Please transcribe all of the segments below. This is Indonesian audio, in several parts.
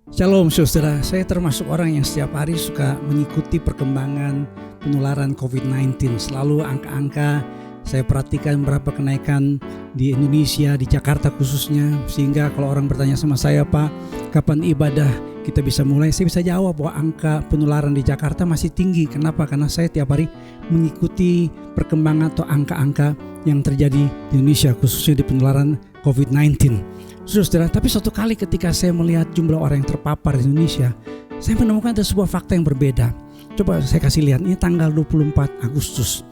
Shalom saudara, saya termasuk orang yang setiap hari suka mengikuti perkembangan penularan COVID-19. Selalu angka-angka saya perhatikan berapa kenaikan di Indonesia, di Jakarta khususnya. Sehingga kalau orang bertanya sama saya, Pak, kapan ibadah kita bisa mulai? Saya bisa jawab bahwa angka penularan di Jakarta masih tinggi. Kenapa? Karena saya tiap hari mengikuti perkembangan atau angka-angka yang terjadi di Indonesia, khususnya di penularan COVID-19. Saudara, tapi suatu kali ketika saya melihat jumlah orang yang terpapar di Indonesia, saya menemukan ada sebuah fakta yang berbeda. Coba saya kasih lihat, ini tanggal 24 Agustus.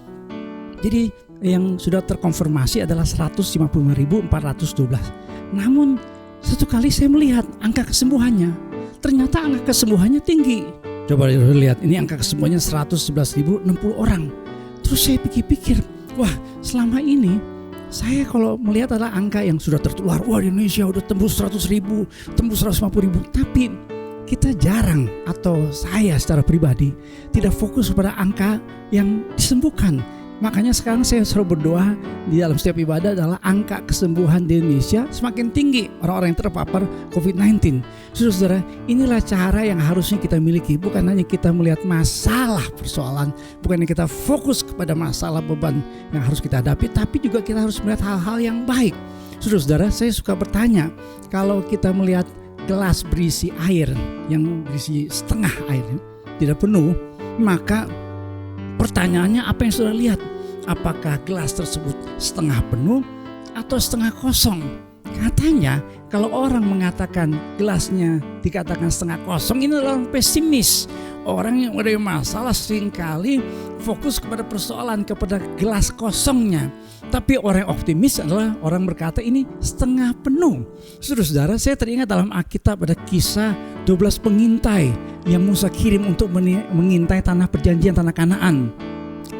Jadi yang sudah terkonfirmasi adalah 155.412. Namun satu kali saya melihat angka kesembuhannya, ternyata angka kesembuhannya tinggi. Coba lihat, ini angka kesembuhannya 111.060 orang. Terus saya pikir-pikir, wah, selama ini saya kalau melihat adalah angka yang sudah tertular, wah di Indonesia udah tembus 100.000, tembus 150.000. Tapi kita jarang, atau saya secara pribadi tidak fokus pada angka yang disembuhkan. Makanya sekarang saya selalu berdoa di dalam setiap ibadah adalah angka kesembuhan di Indonesia semakin tinggi orang-orang yang terpapar COVID-19. Saudara, inilah cara yang harusnya kita miliki. Bukan hanya kita melihat masalah persoalan, bukan hanya kita fokus kepada masalah beban yang harus kita hadapi, tapi juga kita harus melihat hal-hal yang baik. Saudara, saya suka bertanya, kalau kita melihat gelas berisi air yang berisi setengah air, tidak penuh, maka pertanyaannya apa yang saudara lihat? Apakah gelas tersebut setengah penuh atau setengah kosong? Katanya kalau orang mengatakan gelasnya dikatakan setengah kosong, ini adalah orang pesimis. Orang yang ada masalah seringkali fokus kepada persoalan, kepada gelas kosongnya. Tapi orang yang optimis adalah orang berkata ini setengah penuh. Saudara, saya teringat dalam Alkitab ada kisah 12 pengintai yang Musa kirim untuk mengintai tanah perjanjian, tanah Kanaan.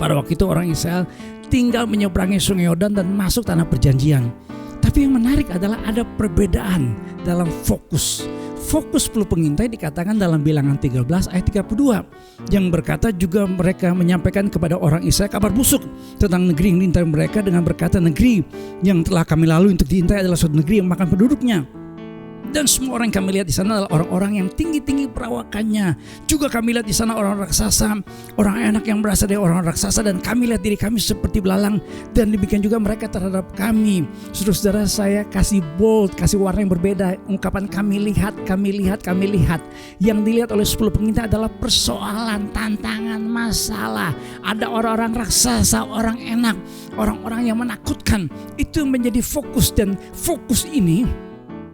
Pada waktu itu orang Israel tinggal menyeberangi sungai Yordan dan masuk tanah perjanjian. Tapi yang menarik adalah ada perbedaan dalam fokus. Fokus 10 pengintai dikatakan dalam Bilangan 13 ayat 32 yang berkata juga mereka menyampaikan kepada orang Israel kabar busuk tentang negeri yang diintai mereka dengan berkata, negeri yang telah kami lalui untuk diintai adalah suatu negeri yang makan penduduknya. Dan semua orang yang kami lihat di sana adalah orang-orang yang tinggi-tinggi perawakannya. Juga kami lihat di sana orang raksasa, orang enak yang berasal dari orang raksasa, dan kami lihat diri kami seperti belalang, dan demikian juga mereka terhadap kami. Saudara, saya kasih bold, kasih warna yang berbeda. Ungkapan kami lihat. Yang dilihat oleh 10 pengintai adalah persoalan, tantangan, masalah. Ada orang-orang raksasa, orang enak, orang-orang yang menakutkan. Itu menjadi fokus, dan fokus ini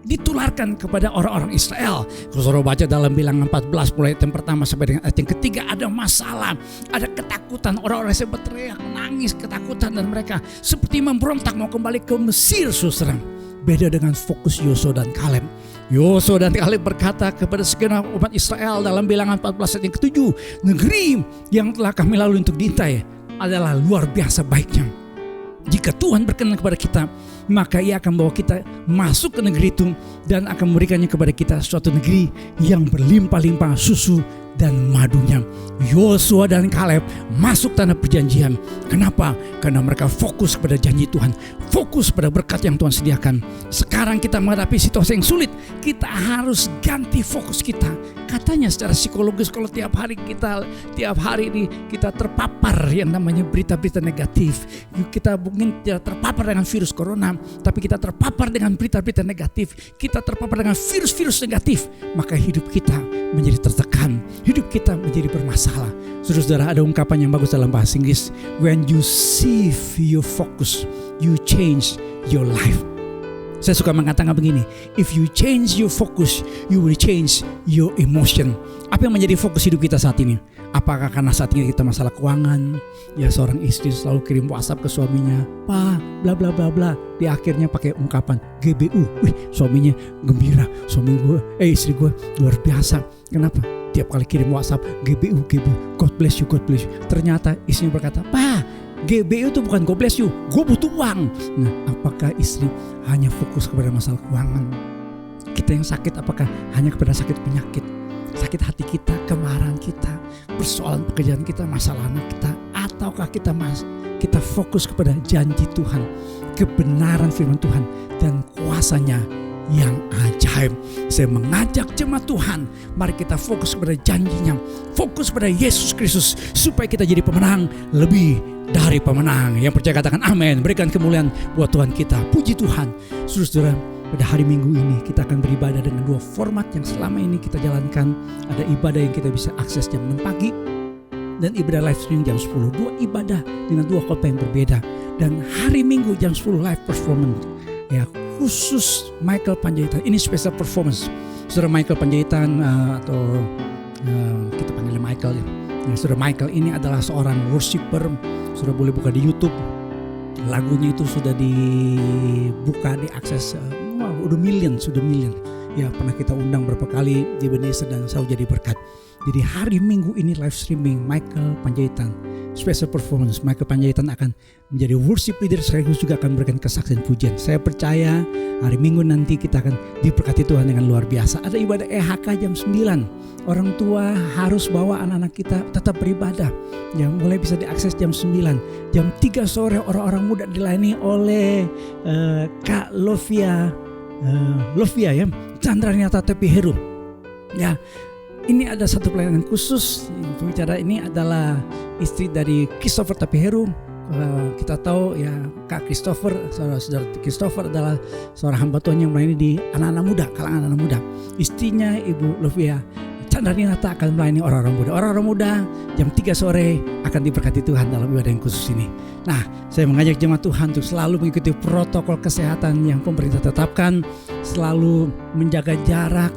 ditularkan kepada orang-orang Israel. Kalau saudara baca dalam Bilangan 14 mulai ayat yang pertama sampai dengan ayat yang ketiga, ada masalah, ada ketakutan. Orang-orang Israel berteriak, menangis, ketakutan, dan mereka seperti memberontak mau kembali ke Mesir. Saudara, beda dengan fokus Yosua dan Kaleb. Yosua dan Kaleb berkata kepada segenap umat Israel dalam Bilangan 14 ayat yang ke-7, negeri yang telah kami lalui untuk diintai adalah luar biasa baiknya. Jika Tuhan berkenan kepada kita, maka Ia akan bawa kita masuk ke negeri itu dan akan memberikannya kepada kita suatu negeri yang berlimpah-limpah susu dan madunya. Yosua dan Kaleb masuk tanah perjanjian. Kenapa? Karena mereka fokus pada janji Tuhan, fokus pada berkat yang Tuhan sediakan. Sekarang kita menghadapi situasi yang sulit, kita harus ganti fokus kita. Katanya secara psikologis, kalau tiap hari ini kita terpapar yang namanya berita-berita negatif. Kita mungkin tidak terpapar dengan virus corona, tapi kita terpapar dengan berita-berita negatif. Kita terpapar dengan virus-virus negatif, maka hidup kita menjadi tertekan, hidup kita menjadi bermasalah. Saudara, ada ungkapan yang bagus dalam bahasa Inggris, when you shift your focus, you change your life. Saya suka mengatakan begini, if you change your focus, you will change your emotion. Apa yang menjadi fokus hidup kita saat ini? Apakah karena saat ini kita masalah keuangan? Ya, seorang istri selalu kirim WhatsApp ke suaminya, "Pa, bla bla bla bla." Di akhirnya pakai ungkapan GBU. Wih, suaminya gembira. Istri gue luar biasa. Kenapa? Tiap kali kirim WhatsApp GBU, God bless you, God bless you. Ternyata istrinya berkata, "Pa, GBU itu bukan God bless you, gue butuh uang." Nah, apakah istri hanya fokus kepada masalah keuangan? Kita yang sakit, apakah hanya kepada sakit penyakit, sakit hati kita, kemarahan kita, persoalan pekerjaan kita, masalah anak kita, ataukah kita fokus kepada janji Tuhan, kebenaran firman Tuhan, dan kuasanya yang ajaib. Saya mengajak jemaat Tuhan, mari kita fokus pada janjinya, fokus pada Yesus Kristus, supaya kita jadi pemenang lebih dari pemenang. Yang percaya katakan amin. Berikan kemuliaan buat Tuhan kita. Puji Tuhan. Saudara-saudara, pada hari Minggu ini kita akan beribadah dengan dua format yang selama ini kita jalankan. Ada ibadah yang kita bisa akses jam 6 pagi dan ibadah live streaming jam 10. Dua ibadah dengan dua khotbah yang berbeda. Dan hari Minggu jam 10 live performance, ya, khusus Michael Panjaitan. Ini special performance. Saudara Michael Panjaitan atau kita panggilnya Michael ya. Nah, saudara Michael ini adalah seorang worshiper. Sudah boleh buka di YouTube. Lagunya itu sudah dibuka, diakses, udah million. Ya, pernah kita undang berapa kali di Ebenezer dan selalu jadi berkat. Jadi hari Minggu ini live streaming Michael Panjaitan, special performance. Michael Panjaitan akan menjadi worship leader, sekaligus juga akan memberikan kesaksian pujian. Saya percaya hari Minggu nanti kita akan diberkati Tuhan dengan luar biasa. Ada ibadah EHK jam 9. Orang tua harus bawa anak-anak kita tetap beribadah. Ya, mulai bisa diakses jam 9. Jam 3 sore orang-orang muda dilayani oleh Kak Lovia ya, Chandranata Tepi Heru. Ya, ini ada satu pelayanan khusus. Pembicara ini adalah istri dari Christopher Tepi Heru. Kita tahu ya, Kak Christopher, saudara Christopher adalah seorang hamba Tuhan yang melayani di anak-anak muda, kalangan anak muda. Istrinya Ibu Lovia Chandranata akan melayani orang-orang muda. Orang-orang muda jam 3 sore akan diberkati Tuhan dalam ibadah yang khusus ini. Nah, saya mengajak jemaat Tuhan untuk selalu mengikuti protokol kesehatan yang pemerintah tetapkan, selalu menjaga jarak.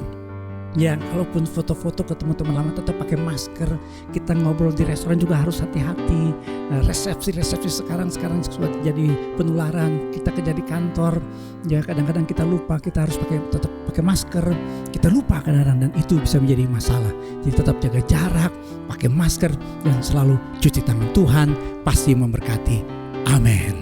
Ya, kalaupun foto-foto ketemu teman lama tetap pakai masker. Kita ngobrol di restoran juga harus hati-hati. Resepsi sekarang sudah jadi penularan. Kita kerja di kantor, ya kadang-kadang kita lupa, kita harus tetap pakai masker. Kita lupa kadang-kadang, dan itu bisa menjadi masalah. Jadi tetap jaga jarak, pakai masker, dan selalu cuci tangan. Tuhan pasti memberkati. Amin.